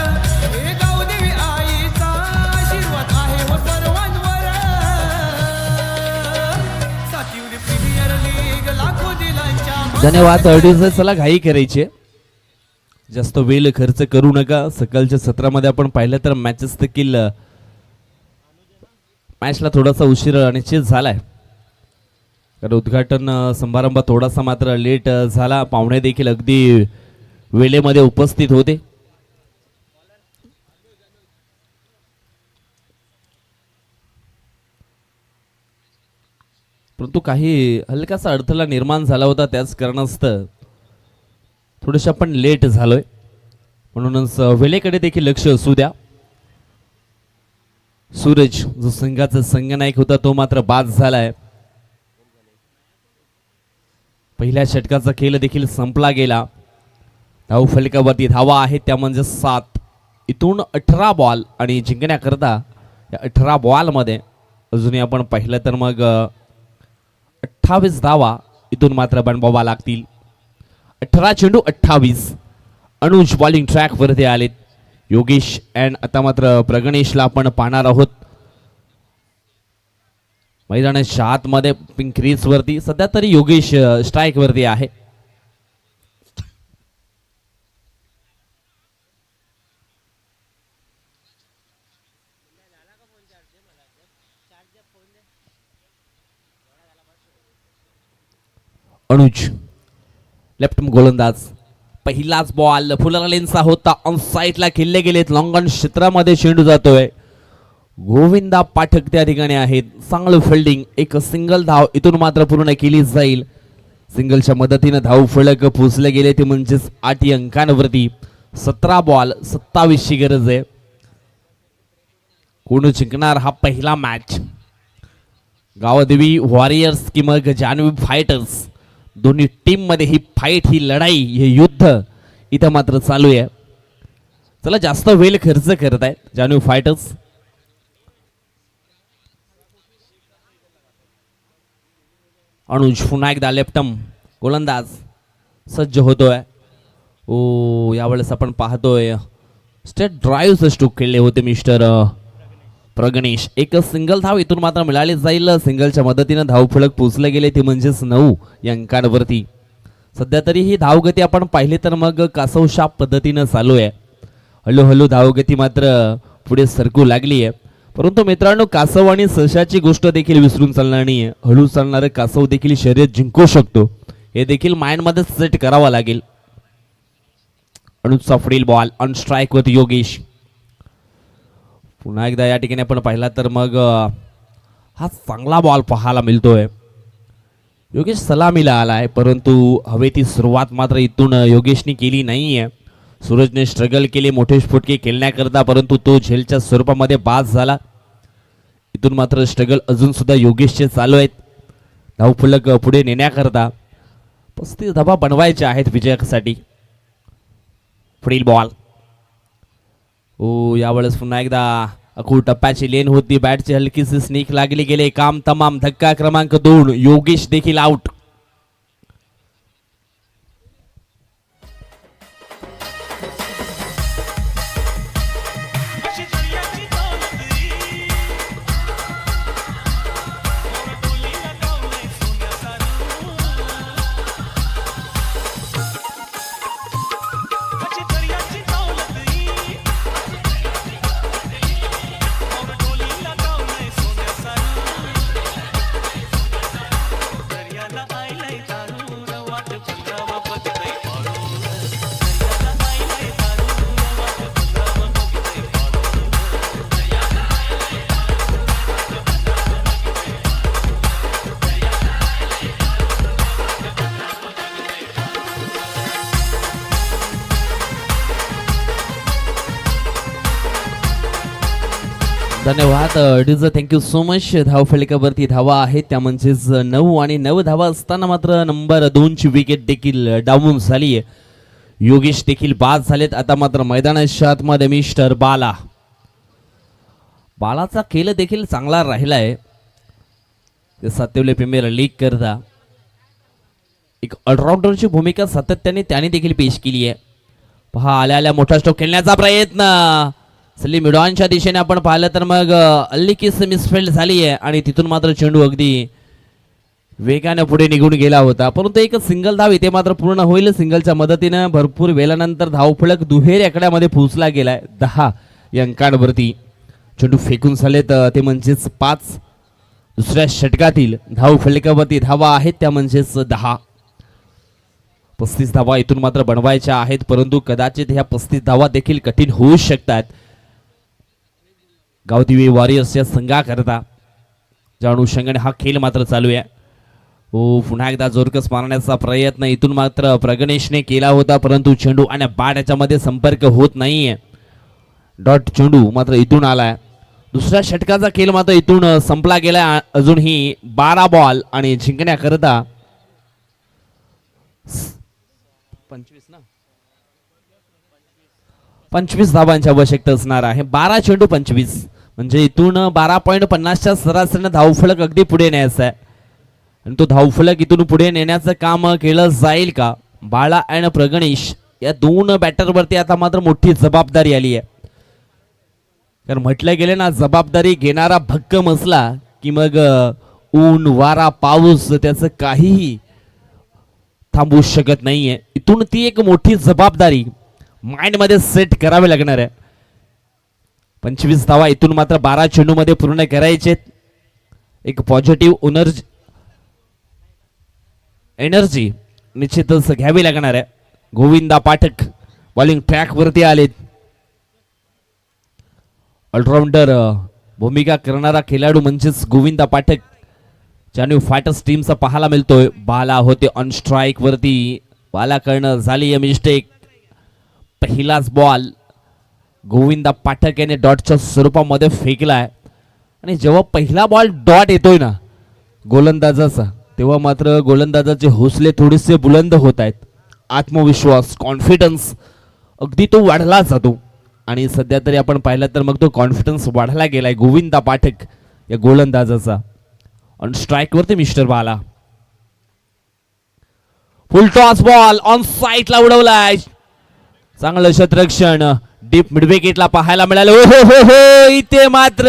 हे गावदेवी आईचा आशीर्वाद आहे हो सर्वांवर. सातिवली प्रीमियर लीग लाखो दिलांच्या धन्यवाद. चला घाई करायची. जास्त वेळ खर्च करू नका. सकाळच्या सत्रामध्ये आपण पाहिलं तर मॅचेस देखील मॅचला थोडासा उशीर निश्चित झालाय कारण उद्घाटन समारंभ थोडासा मात्र लेट झाला. पाहुणे देखील अगदी वेळेमध्ये उपस्थित होते. परंतु काही हलकासा अडथळा निर्माण झाला होता. त्याच कारणास्तव थोडेसे आपण लेट झालोय. म्हणूनच वेळेकडे देखील लक्ष असू द्या. सूरज जो संघाचा संघनायक होता तो मात्र बाद झालाय. पहिल्या षटकाचा खेळ देखील संपला गेला. धाव फलकावरती धावा आहेत त्या म्हणजे 7. इथून 18 बॉल आणि जिंकण्याकरता या 18 बॉलमध्ये अजूनही आपण पाहिलं तर मग 28 धावा इथून मात्र बनवावा लागतील. 18 चेंडू 28. अनुज बॉलिंग ट्रॅक वरती आलेत. योगेश अँड आता मात्र प्रगणेशला आपण पाहणार आहोत मैदानाच्या आतमध्ये पिंक क्रीज वरती. सध्या तरी योगेश स्ट्राईक वरती आहे. अनुज लेफ्ट गोलंदाज. पहिलाच बॉल फुलरलेनचा होता. ऑन साईडला खेळले गेलेत. लॉंगॉन क्षेत्रामध्ये चेंडू जातोय. गोविंदा पाठक त्या ठिकाणी आहेत. चांगलं फिल्डिंग. एक सिंगल धाव इथून मात्र पूर्ण केली जाईल. सिंगलच्या मदतीने धाव फलक पोचले गेले ते म्हणजेच 8 अंकांवरती. 17 बॉल 27 ची गरज आहे. कोण जिंकणार हा पहिला मॅच? गावदेवी वॉरियर्स की मग जान्हवी फायटर्स? दोन्ही टीम मध्ये ही फाईट, ही लढाई, हे युद्ध इथं मात्र चालू आहे. चला जास्त वेळ खर्च करत आहेत जान्हवी फायटर्स. अनुज पुन्हा एकदा लेफ्टम गोलंदाज सज्ज होतोय. ओ यावेळेस आपण पाहतोय स्टेट ड्राईव्ह स्ट्रोक खेळले होते मिस्टर प्रगणेश. एक सिंगल धाव इथून मात्र मिळाली जाईल. सिंगलच्या मदतीनं धावफलक पोचले गेले ते म्हणजेच 9 या अंकांवरती. सध्या तरी ही धावगती आपण पाहिली तर मग कासवशाप पद्धतीनं चालू आहे. हळूहळू धावगती मात्र पुढे सरकू लागली आहे. परंतु मित्रांनो, कासव आणि सशाची गोष्ट देखील विसरून चालणार नाही आहे. हळू चालणारं कासव देखील शर्यत जिंकू शकतो, हे देखील माइंडमध्ये सेट करावं लागेल. अनुजचा पुढील बॉल ऑन स्ट्राईक वरती योगेश. पुन्हा एकदा या ठिकाणी आपण पाहिला तर मग हा चांगला बॉल पाहायला मिळतोय. योगेश सलामीला आलाय, परंतु हवेती सुरुवात मात्र इथून योगेशने केली नाहीये. सूरजने स्ट्रगल केले मोठे फुटके खेळण्याकरता, परंतु तो झेलच्या स्वरूपामध्ये बाद झाला. इथून मात्र स्ट्रगल अजून सुद्धा योगेशचे चालू आहेत धावफलक पुढे नेण्याकरता. 35 धावा बनवायच्या आहेत विजयासाठी. पुढील बॉल. ओ यावेळेस पुन्हा एकदा अखूळ टप्प्याची लेन होती. बॅटची हलकीशी स्निक लागली गेले. काम तमाम. धक्का क्रमांक 2. योगेश देखील आउट. धन्यवाद डीज, थँक्यू सो मच. धावफलकावरती धावा आहेत त्या म्हणजेच 9 आणि 9 धावा असताना मात्र नंबर 2 ची विकेट देखील डाऊन झाली आहे. योगेश देखील बाद झालेत. आता मात्र मैदानाच्या आतमध्ये मिस्टर बालाचा खेळ देखील चांगला राहिलाय. ते सातवले प्रीमियर लीग करता एक ऑलराऊंडरची भूमिका सातत्याने त्याने देखील पेश केली आहे. पहा आल्या मोठा स्ट्रोक खेळण्याचा प्रयत्न सलीम मिडॉनच्या दिशेने आपण पाहिलं तर मग अल्लिकीस मिसफिल्ड झाली आहे आणि तिथून मात्र चेंडू अगदी वेगाने पुढे निघून गेला होता. परंतु एक सिंगल धाव इथे मात्र पूर्ण होईल. सिंगलच्या मदतीने भरपूर वेळानंतर धावफलक दुहेरी आकड्यामध्ये पोहोचला गेलाय 10 या अंकांवरती. चेंडू फेकून झालेत ते म्हणजेच 5. दुसऱ्या षटकातील धावफलकावरती धावा आहेत त्या म्हणजेच 10. 35 धावा इथून मात्र बनवायच्या आहेत, परंतु कदाचित ह्या 35 धावा देखील कठीण होऊ शकतात गावदेवी वॉरियर्सच्या संघाकरता. ज्या अनुषंगाने हा खेळ मात्र चालू आहे. पुन्हा एकदा जोरकस मारण्याचा प्रयत्न इथून मात्र प्रगणेशने केला होता, परंतु चेंडू आणि बॅट याच्यामध्ये संपर्क होत नाहीये. डॉट चेंडू मात्र इथून आलाय. दुसऱ्या षटकाचा खेळ मात्र इथून संपला गेला. अजूनही 12 बॉल आणि जिंकण्याकरता 25 धावांची आवश्यकता असणार आहे. 12 चेंडू 25 म्हणजे इथून 12.50च्या सरासरीने धावफलक अगदी पुढे न्यायचा आहे. आणि तो धावफलक इथून पुढे नेण्याचं काम केलं जाईल का? बाळा आणि प्रगणेश या 2 बॅटरवरती आता मात्र मोठी जबाबदारी आली आहे. कारण म्हटलं गेले ना, जबाबदारी घेणारा भक्कम असला की मग ऊन वारा पाऊस त्याचं काहीही थांबवू शकत नाहीये. इथून ती एक मोठी जबाबदारी माइंड मध्ये सेट करावी लागणार आहे. 25 धावा इथून मात्र 12 चेंडू मध्ये पूर्ण करायचे. एक पॉझिटिव्ह एनर्जी निश्चितच घ्यावी लागणार आहे. गोविंदा पाठक बॉलिंग ट्रॅक वरती आलेत. ऑलराऊंडर भूमिका करणारा खेळाडू म्हणजेच गोविंदा पाठक जान्हवी फायटर्स टीमचा पाहायला मिळतोय. बाला होते ऑन स्ट्राईक वरती. बालाकडनं झाली मिस्टेक. पहिलाच बॉल गोविंदा पाठक याने डॉटच्या स्वरूपामध्ये फेकलाय. आणि जेव्हा पहिला बॉल डॉट येतोय ना गोलंदाजाचा, तेव्हा मात्र गोलंदाजाचे हौसले थोडेसे बुलंद होत आहेत. आत्मविश्वास, कॉन्फिडन्स अगदी तो वाढला जातो आणि सध्या तरी आपण पाहिलं तर मग तो कॉन्फिडन्स वाढला गेलाय गोविंदा पाठक या गोलंदाजाचा. ऑन स्ट्राइक वरती mister Bala, full toss ball on साईडला उडवलाय. चांगलं क्षेत्ररक्षण डीप मिड विकेटला पाहायला मिळालं. हो हो हो हो, इथे मात्र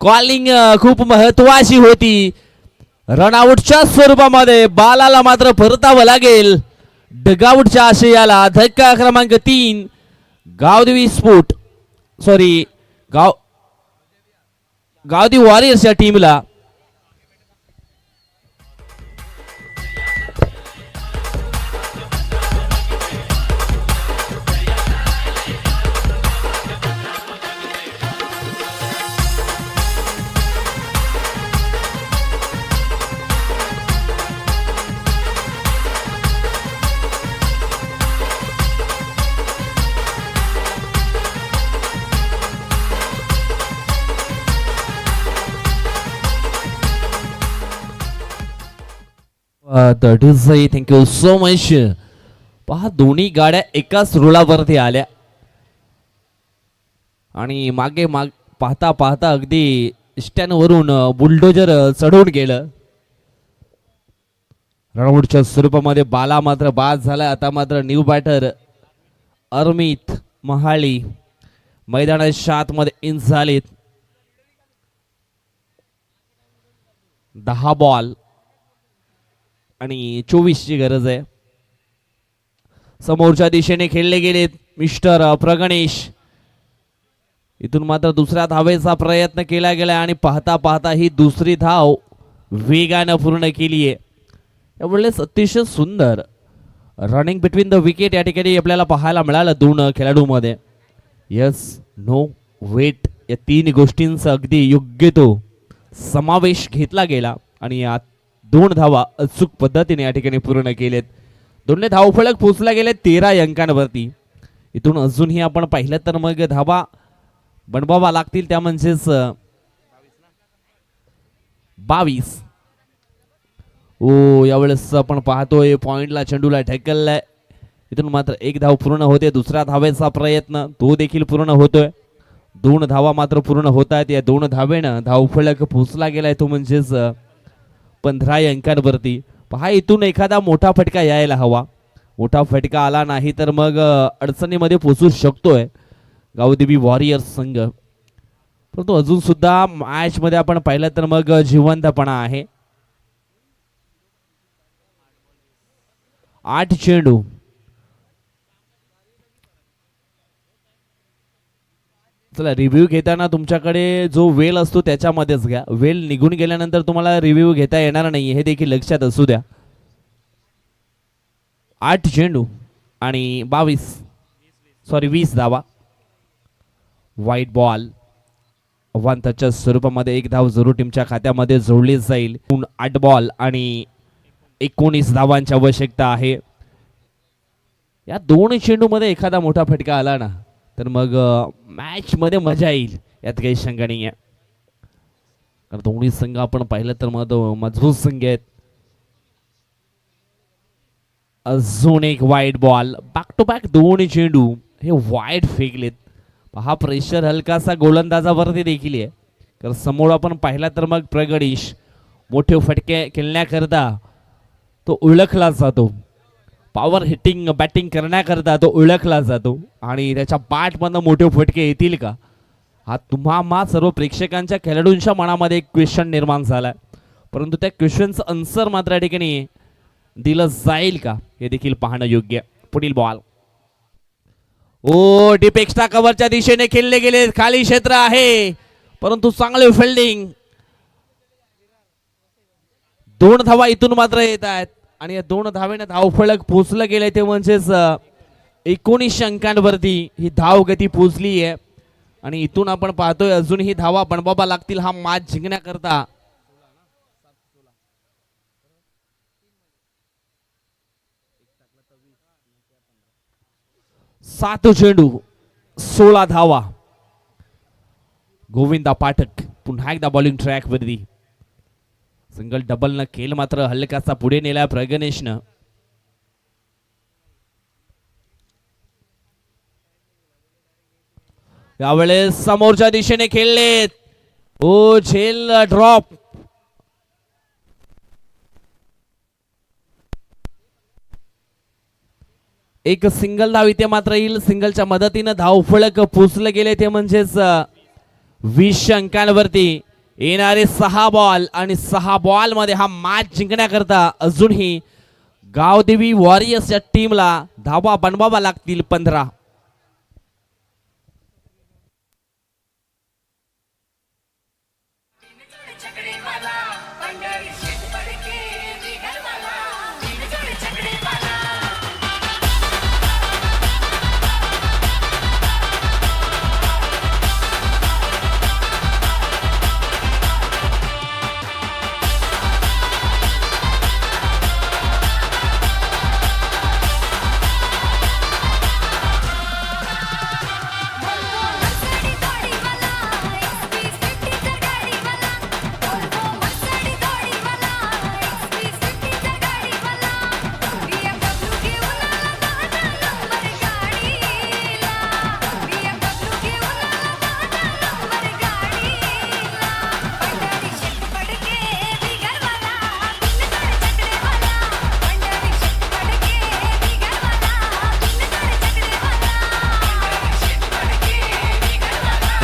कॉलिंग खूप महत्वाची होती. रनआउटच्या स्वरूपामध्ये बालाला मात्र परतावं लागेल. डगआउटच्या आशयाला धक्का क्रमांक 3 गावदेवी स्पोर्ट सॉरी गावदेवी वॉरियर्सच्या टीमला. Thank you so much. पहा दोन्ही गाड्या एकाच रुळावरती आल्या आणि मागे पाहता पाहता अगदी स्टँड वरून बुलडोजर चढून गेलं. रनआउटच्या स्वरूपामध्ये बाला मात्र बाद झाला. आता मात्र न्यू बॅटर अरमित महाळी मैदानाच्या आतमध्ये इन झालेत. 10 बॉल आणि 24 ची गरज आहे. समोरच्या दिशेने खेळले गेलेत मिस्टर प्रगणेश. इथून मात्र दुसऱ्या धावेचा प्रयत्न केला गेला आणि पाहता पाहता ही दुसरी धाव वेगानं पूर्ण केली आहे. यावेळेस अतिशय सुंदर रनिंग बिटवीन द विकेट या ठिकाणी आपल्याला पाहायला मिळालं दोन खेळाडूमध्ये. यस, नो, वेट या 3 गोष्टींचा अगदी योग्य तो समावेश घेतला गेला आणि या 2 धावा अचूक पद्धतीने या ठिकाणी पूर्ण केलेत. दोन्ही धावफलक पोहोचला गेले 13 अंकांवरती. इथून अजूनही आपण पाहिलं तर मग धावा बनवावा लागतील, त्या म्हणजेच 22. ओ, यावेळेस आपण पाहतोय पॉइंटला चेंडूला ढकललाय. इथून मात्र 1 धाव पूर्ण होते. दुसऱ्या धावेचा प्रयत्न तो देखील पूर्ण होतोय. 2 धावा मात्र पूर्ण होत आहेत. या 2 धावेनं धावफलक पोहोचला गेलाय तो म्हणजेच 15 अंकांवरती. पहा, इथून एखादा मोठा फटका यायला हवा. मोठा फटका आला नाही तर मग अडचणीमध्ये पोहोचू शकतोय गावदेवी वॉरियर्स संघ. परंतु अजून सुद्धा मॅच मध्ये आपण पाहिलं तर मग जिवंतपणा आहे. 8 चेंडू. चला, रिव्ह्यू घेताना तुमच्याकडे जो वेल असतो त्याच्यामध्येच घ्या. वेल निघून गेल्यानंतर तुम्हाला रिव्ह्यू घेता येणार नाही, हे देखील लक्षात असू द्या. 8 चेंडू आणि 20 धावा. व्हाईट बॉल 1 टचच्या स्वरूपामध्ये 1 धाव जरूर टीमच्या खात्यामध्ये जोडली जाईल. 8 बॉल आणि 19 धावांची आवश्यकता आहे. या 2 चेंडूमध्ये एखादा मोठा फटका आला ना तर मग मॅच मध्ये मजा येईल, यात काही शंका नाही आहे. कारण दोन्ही संघ आपण पाहिलं तर मग मजबूत संघ आहेत. अजून एक वाईट बॉल. बॅक टू बॅक 2 चेंडू हे वाईट फेकलेत. पहा, प्रेशर हलकासा गोलंदाजावरती देखील आहे. तर समोर आपण पाहिला तर मग प्रगणेश मोठे फटके खेळण्याकरता तो ओळखला जातो. पॉवर हिटिंग बॅटिंग करण्याकरता तो ओळखला जातो आणि त्याच्या बॅटमधनं मोठे फटके येतील का, हा तुम्हा सर्व प्रेक्षकांच्या खेळाडूंच्या मनामध्ये एक क्वेश्चन निर्माण झालाय. परंतु त्या क्वेश्चनचं आन्सर मात्र या ठिकाणी दिलं जाईल का हे देखील पाहणं योग्य. पुढील बॉल. ओ, डीप एक्स्ट्रा कव्हरच्या दिशेने खेळले गेले. खाली क्षेत्र आहे परंतु चांगले फिल्डिंग. 2 धावा इथून मात्र येत आहेत आणि या 2 धावेने धावफलक पोचलं गेले ते म्हणजेच 19 अंकांवरती ही धाव गती पोचली आहे. आणि इथून आपण पाहतोय अजूनही धावा बनवावा लागतील हा मॅच जिंकण्याकरता. 7 चेंडू 16 धावा. गोविंदा पाठक पुन्हा एकदा बॉलिंग ट्रॅक वरती. सिंगल डबल न खेळ मात्र हलकासा पुढे नेला प्रगणेशनं. यावेळेस समोरच्या दिशेने खेळले. ओ झेल ड्रॉप. एक सिंगल धाव इथे मात्र येईल. सिंगलच्या मदतीनं धाव फलक पोचले गेले ते म्हणजेच 20 अंकांवरती येणारे 6 बॉल आणि 6 बॉल मध्ये हा मॅच जिंकण्याकरता अजूनही गावदेवी वॉरियर्स या टीमला धावा बनवावा लागतील 15.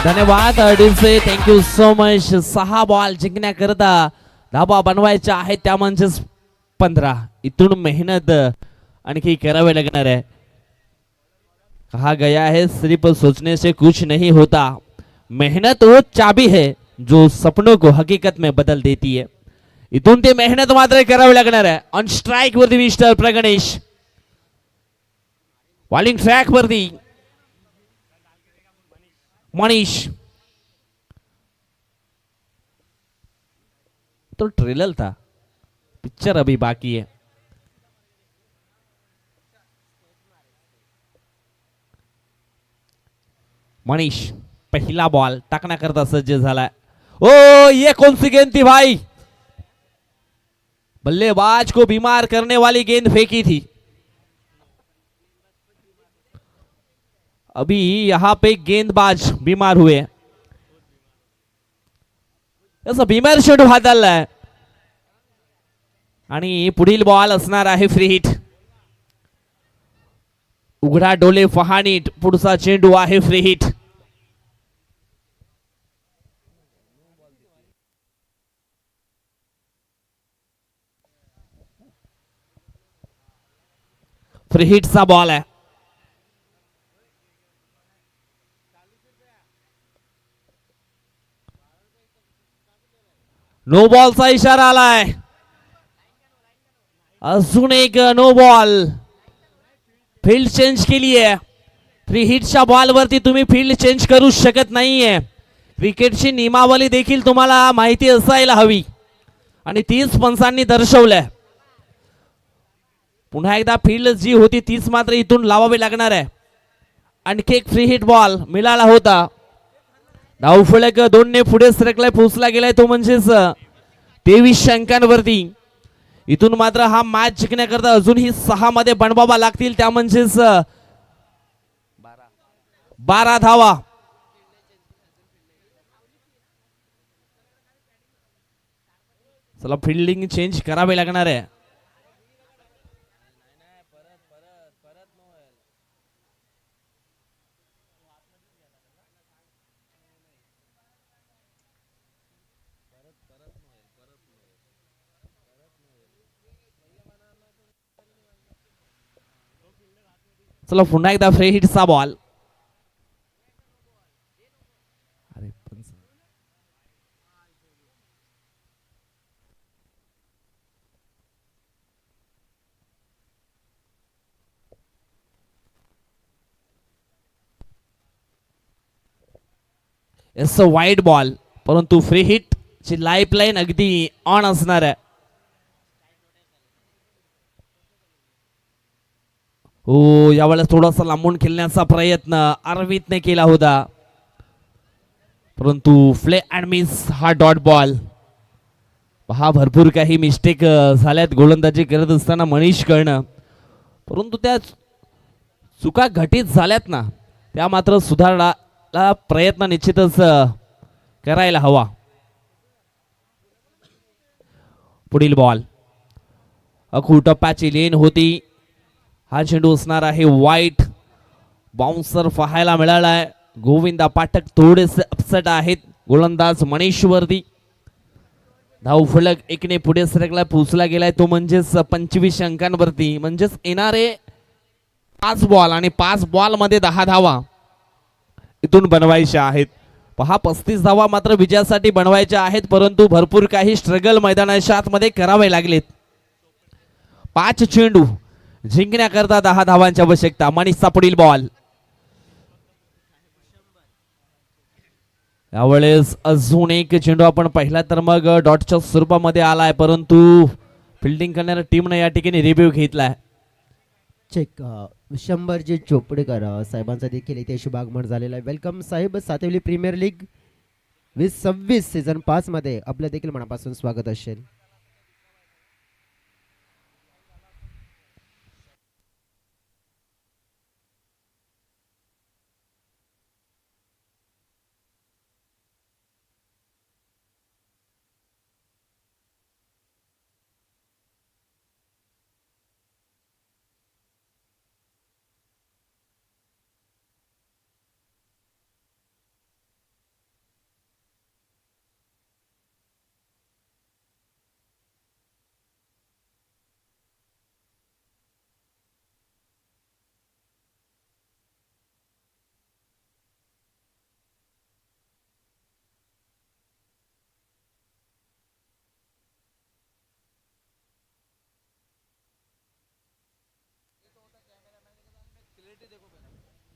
धन्यवाद अडीचे. Thank you so much. 6 बॉल जिंकण्याकरता धाबा बनवायच्या आहेत त्या म्हणजेच 15. इथून मेहनत आणखी करावी लागणार आहे. कहा गया है सिर्फ सोचने से कुछ नहीं होता, मेहनत वो चाबी है जो सपनों को हकीकत में बदल देती है. इथून ते मेहनत मात्र करावी लागणार आहे. ऑन स्ट्राइक वरती मिस्टर प्रगणेश. बॉलिंग ट्रॅक वरती मनीष. तो ट्रेलर था, पिक्चर अभी बाकी है. मनीष पहला बॉल टाकण्याकरता सज्ज झालाय. ओ ये कौन सी गेंद थी भाई. बल्लेबाज को बीमार करने वाली गेंद फेंकी थी. अभी यहां पे गेंदबाज बीमार हुए. असं बीमार शेडू हाताळलाय आणि पुढील बॉल असणार आहे फ्री हिट. उघडा डोले फहानी. पुढचा चेंडू आहे फ्री हिट. फ्री हिटचा बॉल आहे. नो बॉलचा इशारा आलाय. अजून एक नो बॉल. फील्ड चेंज केली आहे. फ्री हिटच्या बॉल वरती तुम्ही फील्ड चेंज करू शकत नाहीये. क्रिकेटची नियमावली देखील तुम्हाला माहिती असायला हवी आणि तीच पंचांनी दर्शवलंय. पुन्हा एकदा फील्ड जी होती तीच मात्र इथून लावावी लागणार आहे. आणखी एक फ्री हिट बॉल मिळाला होता. धावफलक 2 ने पुढे सरकलाय. पोहोचला गेलाय तो म्हणजेच 23 अंकांवरती. इथून मात्र हा मॅच जिंकण्याकरता अजूनही 6 मध्ये बनवावा लागतील त्या म्हणजेच 12 धावा. चला फिल्डिंग चेंज करावे लागणार आहे. चला पुन्हा एकदा फ्री हिटचा ball. It's a wide ball, परंतु फ्री हिट ची लाईफलाईन अगदी ऑन असणार आहे. हो, यावेळेस थोडासा लांबून खेळण्याचा प्रयत्न अरविंदने केला होता, परंतु फ्ले अँड मिस हा डॉट बॉल. पहा भरपूर काही मिस्टेक झाल्यात गोलंदाजी करत असताना मनीष कर्ण, परंतु त्या चुका घटित झाल्यात ना, त्या मात्र सुधारण्याला प्रयत्न निश्चितच करायला हवा. पुढील बॉल टप्प्याची लेन होती. हा चेंडू असणार आहे वाईट. बाउन्सर पाहायला मिळालाय. गोविंदा पाठक थोडेसे अपसेट आहेत गोलंदाज मनीष वरती. धाव फलक एकने पुढे सरकला पोहोचला गेलाय तो म्हणजेच 25 अंकांवरती. म्हणजेच येणारे 5 बॉल आणि 5 बॉल मध्ये 10 धावा इथून बनवायच्या आहेत. पहा 35 धावा मात्र विजयासाठी बनवायच्या आहेत, परंतु भरपूर काही स्ट्रगल मैदानाच्या आतमध्ये करावे लागलेत. 5 चेंडू जिंकण्याकरता 10 धावांची आवश्यकता. मनीषचा पुढील बॉल. यावेळेस अजून एक चेंडू आपण पाहिला तर मग डॉटच्या स्वरूपामध्ये आलाय, परंतु फिल्डिंग करणाऱ्या टीमने या ठिकाणी रिव्ह्यू घेतलाय. चेक शंभरजी चोपडेकर साहेबांचा देखील इथे शुभागमन झालेला आहे. वेलकम साहेब. सातवली प्रीमियर लीग 2026 सीझन 5 मध्ये आपलं देखील मनापासून स्वागत असेल.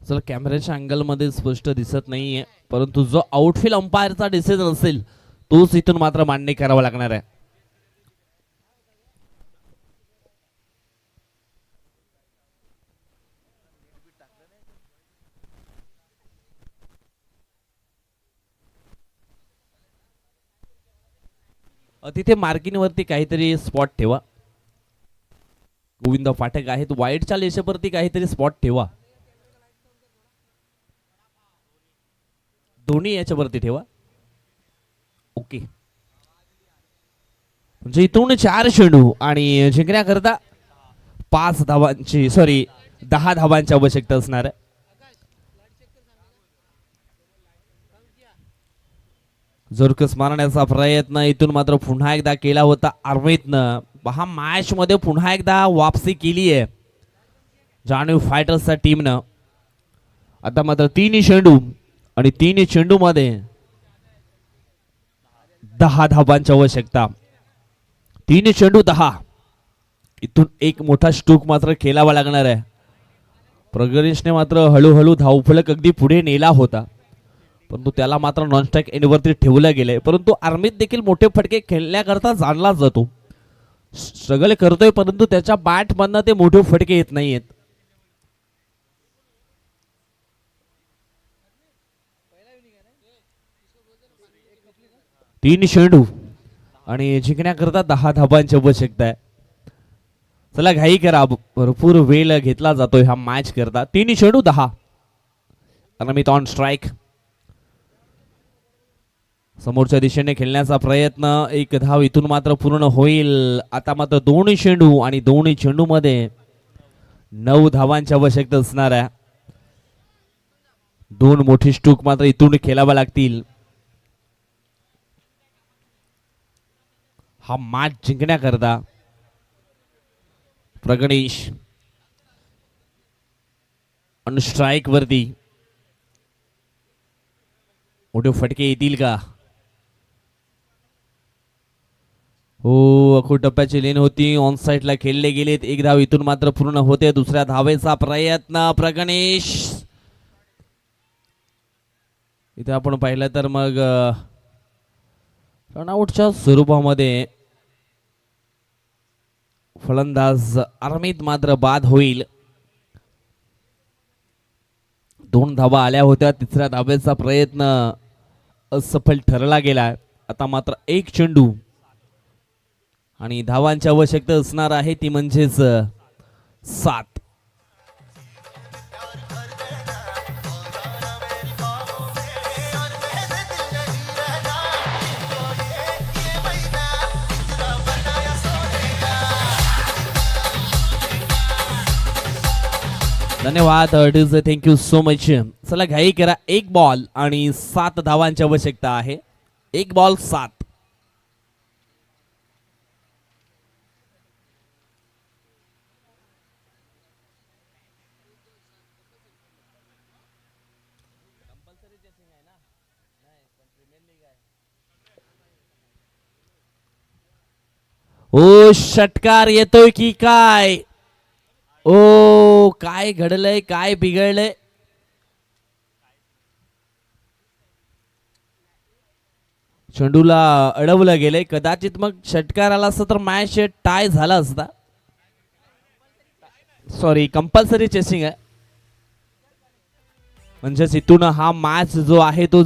चला कॅमेऱ्याच्या अँगल मध्ये स्पष्ट दिसत नाहीये, परंतु जो आउटफील्ड अंपायरचा डिसिजन असेल तोच इथून मात्र मान्य करावा लागणार आहे. तिथे मार्किंग वरती काहीतरी स्पॉट ठेवा. गोविंद पाठक आहेत वाईटच्या लेशेवरती काहीतरी स्पॉट ठेवा. दोन्ही याच्यावरती ठेवा. ओके, म्हणजे इथून 4 चेंडू आणि जिंकण्याकरता 5 धावांची 10 धावांची आवश्यकता असणार आहे. जोरकस मारण्याचा प्रयत्न इथून मात्र पुन्हा एकदा केला होता आर्मीतनं. पहा मॅच मध्ये पुन्हा एकदा वापसी केली आहे जाणीव फायटर्सच्या टीमनं. आता मात्र 3 चेंडू आणि 3 चेंडू मध्ये 10 धावांची आवश्यकता. 3 चेंडू 10. इथून एक मोठा स्ट्रोक मात्र खेळावा लागणार आहे. प्रगणेशने मात्र हळूहळू धावफलक अगदी पुढे नेला होता, परंतु त्याला मात्र नॉनस्ट्राईक एंडवरती ठेवलं गेलंय. परंतु आर्मीत देखील मोठे फटके खेळण्याकरता जाणला जातो. स्ट्रगल करतोय, परंतु त्याच्या बॅट मधनं ते मोठे फटके येत नाहीयेत. तीन चेंडू आणि जिंकण्याकरता 10 धाबांची आवश्यकता आहे. चला घाई करा, भरपूर वेळ घेतला जातोय हा मॅच करता. 3 चेंडू 10. आर्मीत ऑन स्ट्राईक. समोरच्या दिशेने खेळण्याचा प्रयत्न. 1 धाव इथून मात्र पूर्ण होईल. आता मात्र 2 चेंडू आणि 2 चेंडू मध्ये 9 धावांची आवश्यकता असणार आहे. 2 मोठी स्ट्रोक मात्र इथून खेळावा लागतील. हा मॅच जिंकण्याकरता प्रगणेश ऑन स्ट्राईक वरती. मोठे फटके येतील का? हो, अखूट टप्प्याची लेन होती. ऑन साइडला खेळले गेलेत. 1 धाव इथून मात्र पूर्ण होते. दुसऱ्या धावेचा प्रयत्न प्रगणेश. इथे आपण पाहिलं तर मग रनआउटच्या स्वरूपामध्ये फलंदाज आर्मीत मात्र बाद होईल. 2 धावा आल्या होत्या. तिसऱ्या धावेचा प्रयत्न असफल ठरला गेला. आता मात्र 1 चेंडू आणि धावांची आवश्यकता असणार आहे ती म्हणजेच 7. धन्यवाद थँक्यू सो मच. चला घाई करा. 1 बॉल आणि 7 धावांची आवश्यकता आहे. 1 बॉल 7. ओ षटकार येतोय की काय? ओ काय घडलंय, काय बिघडलंय? चेंडूला अडवलं गेलंय. कदाचित मग षटकार आला असता तर मॅच टाय झाला असता. सॉरी, कंपल्सरी चेसिंग आहे. म्हणजेच इथून हा मॅच जो आहे तो